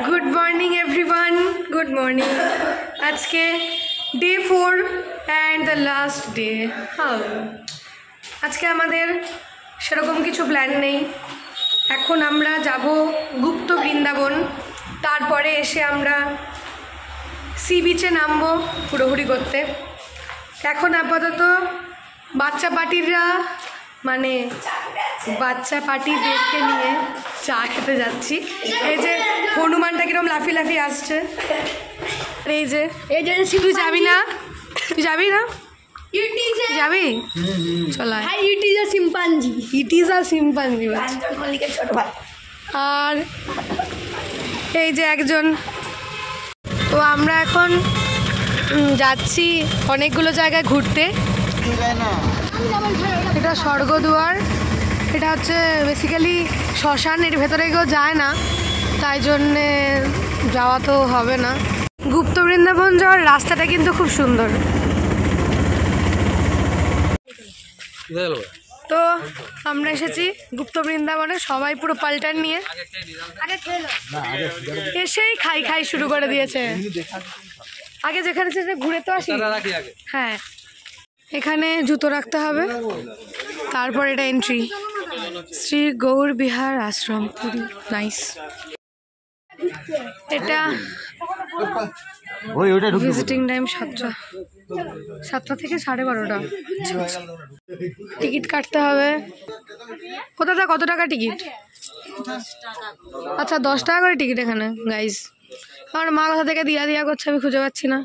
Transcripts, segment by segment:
Good morning everyone, good morning. आज के day 4 and the last day. हाँ, आज के हमारे सेरकम किछु प्लान नहीं। एखन आमरा जाबो गुप्त बृंदावन, तारपरे एसे आमरा सी बीचे नामबो घोराघुरी करते। एखन आपातत बाच्चा पार्टिरा माने बाच्चा पार्टीदेरके निये चा खेते जाচ্ছি। এই যে হনুমানটা কিরকম লাফি লাফি আসছে। এই যে তুই যাবি না? তুই যাবি না? যাবি? চল আয়। It is a chimpanzee. It is a chimpanzee. আর এই যে একজন, তো আমরা এখন যাচ্ছি অনেকগুলো জায়গায় ঘুরতে। এটা স্বর্গদুয়ার, এটা হচ্ছে বেসিক্যালি শ্মশান, এর ভেতরে কেউ যায় না, তাই জন্যে যাওয়া তো হবে না। গুপ্ত বৃন্দাবন যাওয়ার রাস্তাটা কিন্তু খুব সুন্দর। তো আমরা এসেছি গুপ্ত বৃন্দাবনে, সবাই পুরো পাল্টান নিয়ে এসেই খাই খাই শুরু করে দিয়েছে। আগে যেখানে সেটা ঘুরে তো আসি। হ্যাঁ, এখানে জুতো রাখতে হবে, তারপর এটা এন্ট্রি। শ্রী গৌর বিহার আশ্রম, পুরী। নাইস। এটা ভিজিটিং টাইম 7টা থেকে 12:30। টিকিট কাটতে হবে। কোথাটা কত টাকা টিকিট? আচ্ছা, 10 টাকা করে টিকিট এখানে। গাইজ, আমার মা কোথা থেকে দিয়া করছে আমি খুঁজে পাচ্ছি না।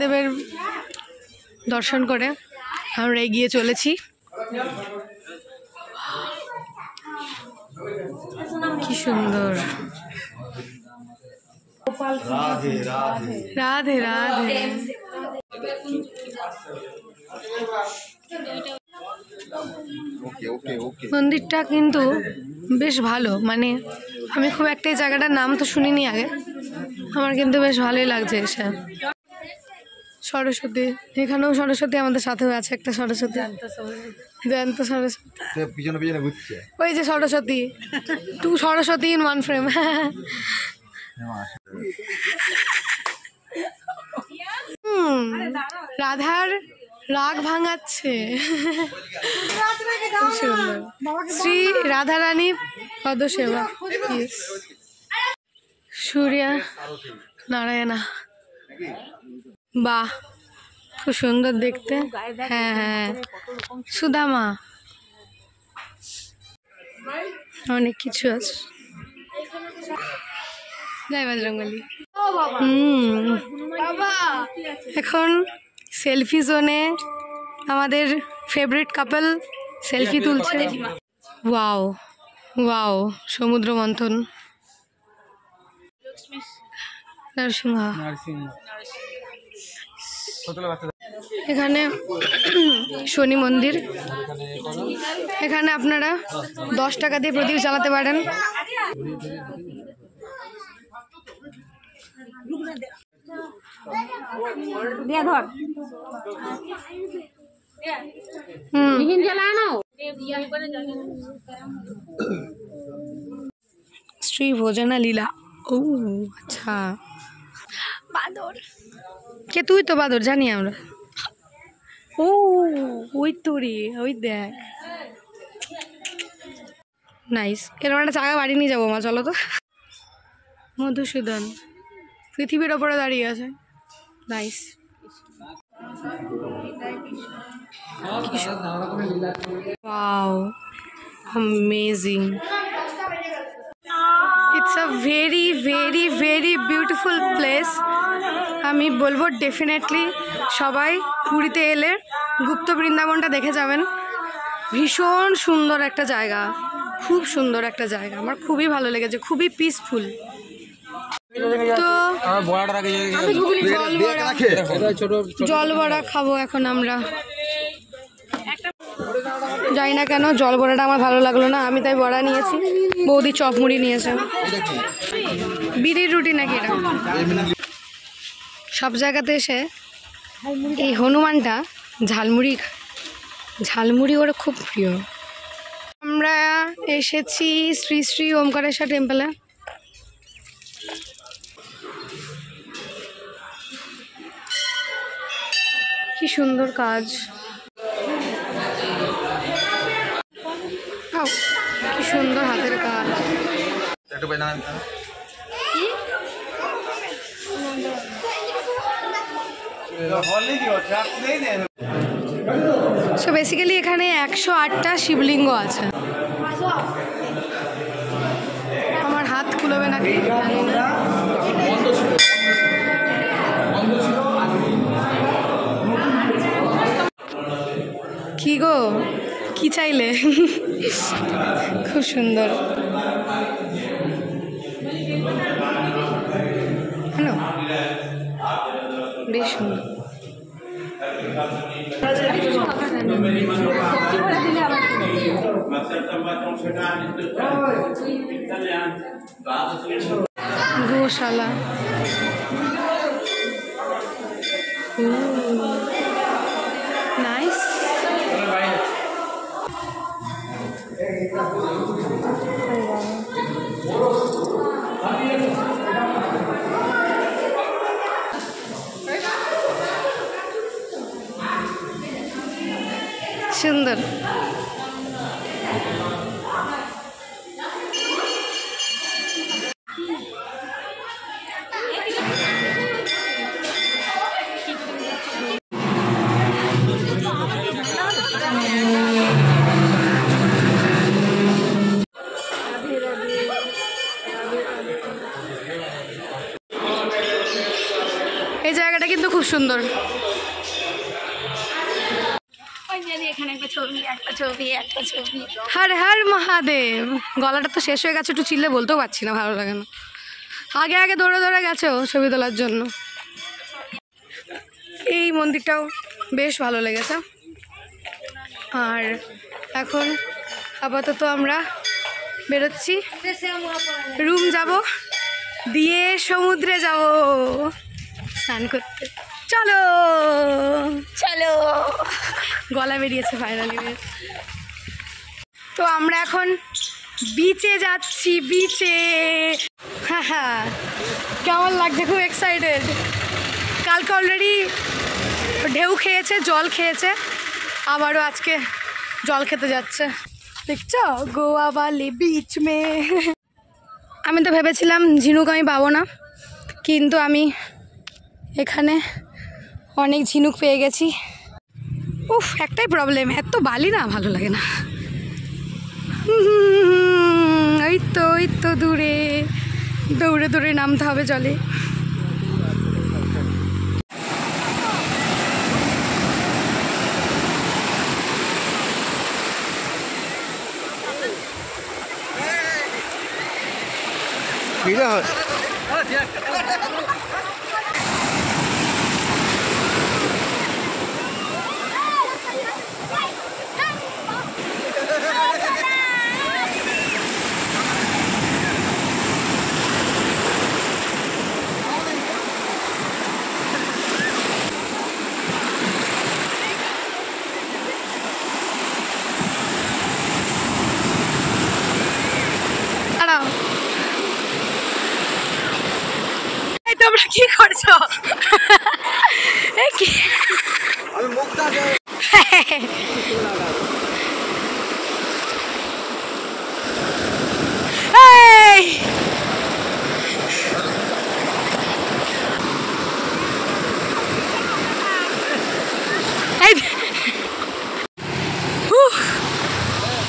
দেবের দর্শন করে আমরা এগিয়ে চলেছি। কি সুন্দর। রাধে রাধে। মন্দিরটা কিন্তু বেশ ভালো, মানে আমি খুব একটা এই জায়গাটার নাম তো শুনিনি আগে, আমার কিন্তু বেশ ভালোই লাগছে এসে। সরস্বতী, এখানেও সরস্বতী আমাদের সাথেও আছে একটা সরস্বতী, জ্যান্ত সরস্বতী। ওই যে সরস্বতী, 2 সরস্বতী ইন 1 ফ্রেম। রাধার রাগ ভাঙাচ্ছে। শ্রী রাধারানী পদসেবা। সূর্য নারায়ণা, বাহ খুব সুন্দর দেখতে। হ্যাঁ হ্যাঁ, সুদামা, অনেক কিছু আছে। জয় বজরংবলী। এখন সেলফি জোনে আমাদের ফেভারিট কাপল সেলফি তুলছে। ওয়াও ওয়াও, সমুদ্র মন্থন। নরসিংহ, এখানে শনি মন্দির। এখানে আপনারা 10 টাকা দিয়ে প্রদীপ জ্বালাতে পারেন। শ্রী ভোজনা লীলা। ও আচ্ছা, বাদর কে? তুই তো বাদর, জানি আমরা। ও ওই তোরে, ওই দেখ। নাইস। এরকম একটা জায়গা বাড়ি নিয়ে যাবো মা, চলো তো। মধুসূদন পৃথিবীর ওপরে দাঁড়িয়ে আছে। Nice. Wow, amazing. It's a very very very beautiful place. আমি বলবো ডেফিনেটলি সবাই পুরীতে এলে গুপ্ত বৃন্দাবনটা দেখে যাবেন। ভীষণ সুন্দর একটা জায়গা, খুব সুন্দর একটা জায়গা, আমার খুবই ভালো লেগেছে, খুবই পিসফুল। তো জল বড়া খাবো এখন আমরা। জানি না কেন জল বড়াটা আমার ভালো লাগলো না, আমি তাই বড়া নিয়েছি। বৌদি চপ মুড়ি নিয়েছে। বিড়ির রুটি নাকি এটা? সব জায়গাতে এসে এই হনুমানটা ঝালমুড়ি খায়, ঝালমুড়ি ওরা খুব প্রিয়। আমরা এসেছি শ্রী শ্রী ওমকারেশ্বর টেম্পলে। কি সুন্দর কাজ, কি সুন্দর হাতের কাজ। সো বেসিক্যালি এখানে 108টা শিবলিঙ্গ আছে। আমার হাত খুলবে নাকি জানি না। কি গো, কি চাইলে? খুব সুন্দর। হ্যালো, বেশ সুন্দর। গোশালা, নাইস। সুন্দর। এই জায়গাটা কিন্তু খুব সুন্দর। হর হর মহাদেব। গলাটা তো শেষ হয়ে গেছে, একটু চিল্লে বলতেও পারছি না, ভালো লাগে না। আগে আগে দৌড়ে দৌড়ে গেছে ছবি তোলার জন্য। এই মন্দিরটাও বেশ ভালো লেগেছে। আর এখন আপাতত আমরা বেরোচ্ছি, রুম যাব, দিয়ে সমুদ্রে যাব স্নান করতে। চলো চলো, গলা বেরিয়েছে ফাইনালি। তো আমরা এখন বিচে যাচ্ছি, বিচে। হ্যাঁ হ্যাঁ, কেমন লাগছে? খুব এক্সাইটেড। কালকে অলরেডি ঢেউ খেয়েছে, জল খেয়েছে, আবারও আজকে জল খেতে যাচ্ছে। দেখছো, গোয়া বালি বিচ মে। আমি তো ভেবেছিলাম ঝিনুক আমি পাবো না, কিন্তু আমি এখানে অনেক ঝিনুক পেয়ে গেছি। উফ, একটাই প্রবলেম, এত বালি না ভালো লাগে না। ওই তো দূরে দৌড়ে দৌড়ে নামতে হবে জলে। তোমরা কি করছো?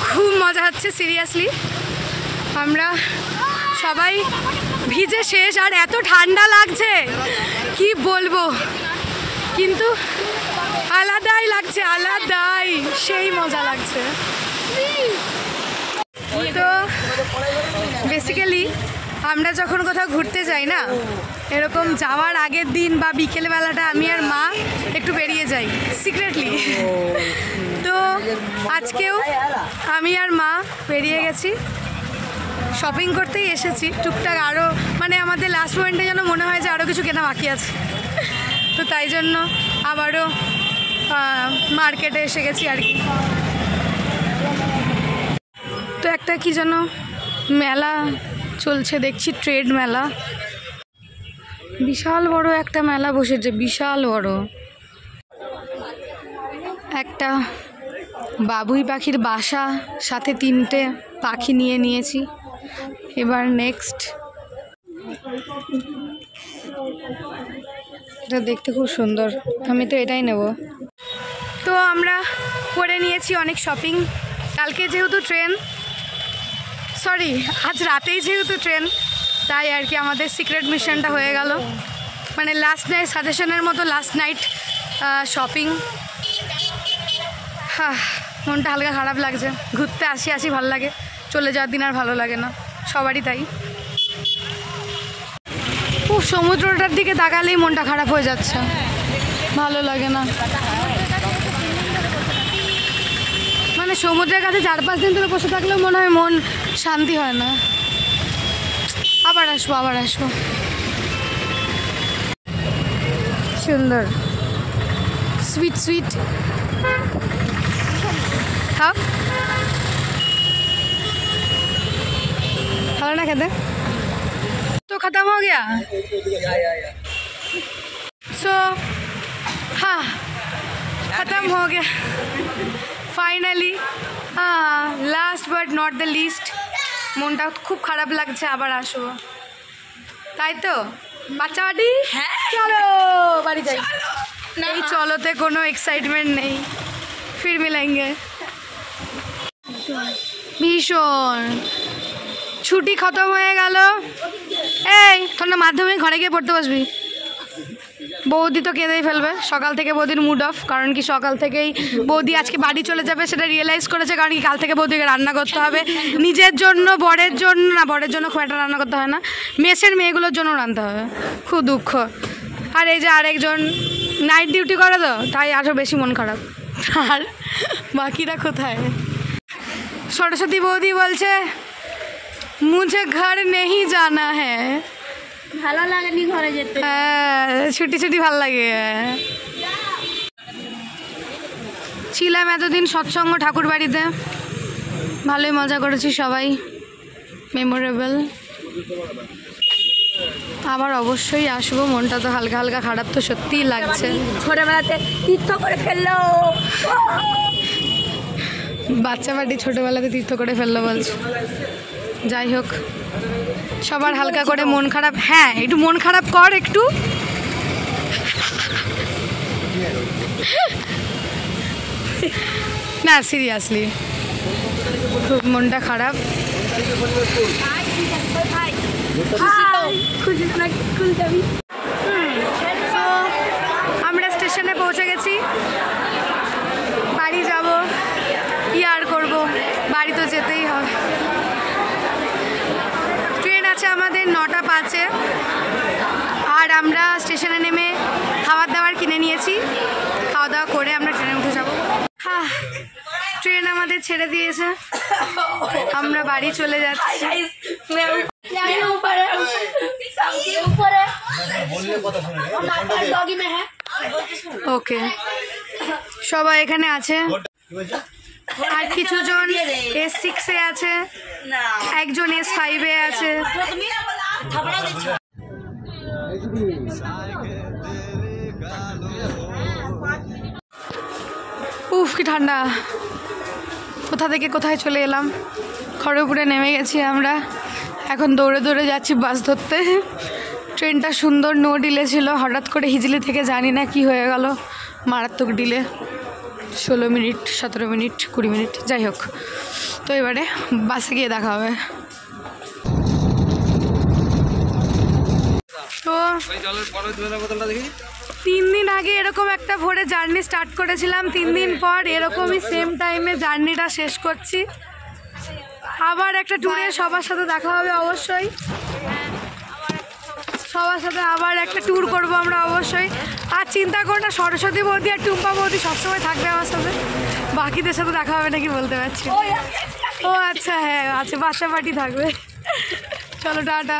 খুব মজা হচ্ছে, সিরিয়াসলি। আমরা সবাই ভিজে শেষ, আর এত ঠান্ডা লাগছে কি বলবো, কিন্তু আলাদাই লাগছে, আলাদাই সেই মজা লাগছে। তো বেসিক্যালি আমরা যখন কোথাও ঘুরতে যাই না, এরকম যাওয়ার আগের দিন বা বিকেলবেলাটা আমি আর মা একটু বেরিয়ে যাই সিক্রেটলি। তো আজকেও আমি আর মা বেরিয়ে গেছি, শপিং করতেই এসেছি টুকটাক। আরও মানে আমাদের লাস্ট পয়েন্টে যেন মনে হয় যে আরও কিছু কেনা বাকি আছে, তো তাই জন্য আবারও মার্কেটে এসে গেছি আর কি। তো একটা কি যেন মেলা চলছে দেখছি, ট্রেড মেলা, বিশাল বড় একটা মেলা বসেছে, বিশাল বড়। একটা বাবুই পাখির বাসা, সাথে 3টে পাখি নিয়ে নিয়েছি। এবার নেক্সট, এটা দেখতে খুব সুন্দর, আমি তো এটাই নেব। তো আমরা করে নিয়েছি অনেক শপিং। কালকে যেহেতু আজ রাতেই যেহেতু ট্রেন, তাই আর কি আমাদের সিক্রেট মিশনটা হয়ে গেল, মানে লাস্ট নাইট সাজেশনের মতো লাস্ট নাইট শপিং। মনটা হালকা খারাপ লাগছে, ঘুরতে আসি ভালো লাগে, চলে যাওয়ার দিন আর ভালো লাগে না, সবারই তাই। সমুদ্রটার দিকে তাকালেই মনটা খারাপ হয়ে যাচ্ছে, ভালো লাগে না। মানে সমুদ্রের কাছে 4-5 দিন ধরে বসে থাকলেও মনে হয় মন শান্তি হয় না। আবার আসবো। সুন্দর সুইট খাও, ভালো না খেতে? तो खत्म हो गया। सो हाँ, खत्म हो गया finally. Last but not the list, মনটা খুব খারাপ লাগছে, আবার আসবো, তাই তো? বাচ্চা বাড়ি, চলো বাড়ি যাই। এই চলোতে কোনো এক্সাইটমেন্ট নেই, ফির মিলেঙ্গে। ভীষণ ছুটি খতম হয়ে গেল। এই তোর না মাধ্যমিক, ঘরে গিয়ে পড়তে বসবি। বৌদি তো কেঁদেই ফেলবে, সকাল থেকে বৌদির মুড অফ, কারণ কি সকাল থেকেই বৌদি আজকে বাড়ি চলে যাবে সেটা রিয়েলাইজ করেছে, কারণ কি কাল থেকে বৌদিকে রান্না করতে হবে, নিজের জন্য, বরের জন্য খুব একটা রান্না করতে হয় না, মেসের মেয়েগুলোর জন্য রাঁধতে হবে, খুব দুঃখ। আর এই যে আরেকজন নাইট ডিউটি করে, তো তাই আরও বেশি মন খারাপ। আর বাকিরা কোথায়? সরস্বতী বৌদি বলছে মুঝে ঘর নেই জানা হ্যাঁ, ভালো লাগেনি ঘরে যেতে। হ্যাঁ, ছুটি ভালো লাগে। ছিলাম এতদিন সৎসঙ্গ ঠাকুর বাড়িতে, ভালোই মজা করেছি সবাই, মেমোরেবল। আবার অবশ্যই আসবো, মনটা তো হালকা হালকা খারাপ তো সত্যিই লাগছে। ছোটবেলাতে তীর্থ করে ফেললো, বাচ্চা বাড়ি ছোটবেলাতে তীর্থ করে ফেললো বলছে। যাই হোক, সবার হালকা করে মন খারাপ, হ্যাঁ একটু মন খারাপ কর একটু। না সিরিয়াসলি খুব মনটা খারাপ। আমরা স্টেশনে পৌঁছে গেছি, বাড়ি যাব, কি আর করবো, বাড়ি তো যেতেই হবে। ট্রেন আছে আমাদের 9টা 5-এ, আর আমরা স্টেশনে নেমে খাবার দাবার কিনে নিয়েছি, খাওয়া দাওয়া করে আমরা ট্রেনে উঠে যাব। ট্রেন আমাদের ছেড়ে দিয়েছে, আমরা বাড়ি চলে যাচ্ছি। ওকে, সবাই এখানে আছে, আর কিছুজন S6-এ আছে, একজন S5-এ আছে। উফ কি ঠান্ডা, কোথা থেকে কোথায় চলে এলাম। খড়গপুরে নেমে গেছি আমরা, এখন দৌড়ে দৌড়ে যাচ্ছি বাস ধরতে। ট্রেনটা সুন্দর, নো ডিলে ছিল, হঠাৎ করে হিজলি থেকে জানি না কি হয়ে গেল, মারাত্মক ডিলে, 16 মিনিট 17 মিনিট 20 মিনিট, যাই হোক। তো এবারে বাসে গিয়ে দেখা হবে। তো 3 দিন আগে এরকম একটা ভোরে জার্নি স্টার্ট করেছিলাম, 3 দিন পর এরকমই সেম টাইমে জার্নিটা শেষ করছি। আবার একটা ট্যুরে সবার সাথে দেখা হবে অবশ্যই, সবার সাথে আবার একটা ট্যুর করবো আমরা অবশ্যই। আর চিন্তা করো না, সরস্বতী বৌদি আর টুম্পা বৌদি সবসময় থাকবে আমার সাথে, বাকিদের সাথে দেখা হবে নাকি বলতে পারছি। ও আচ্ছা, হ্যাঁ আছে, বাসা পার্টি থাকবে। চলো টাটা।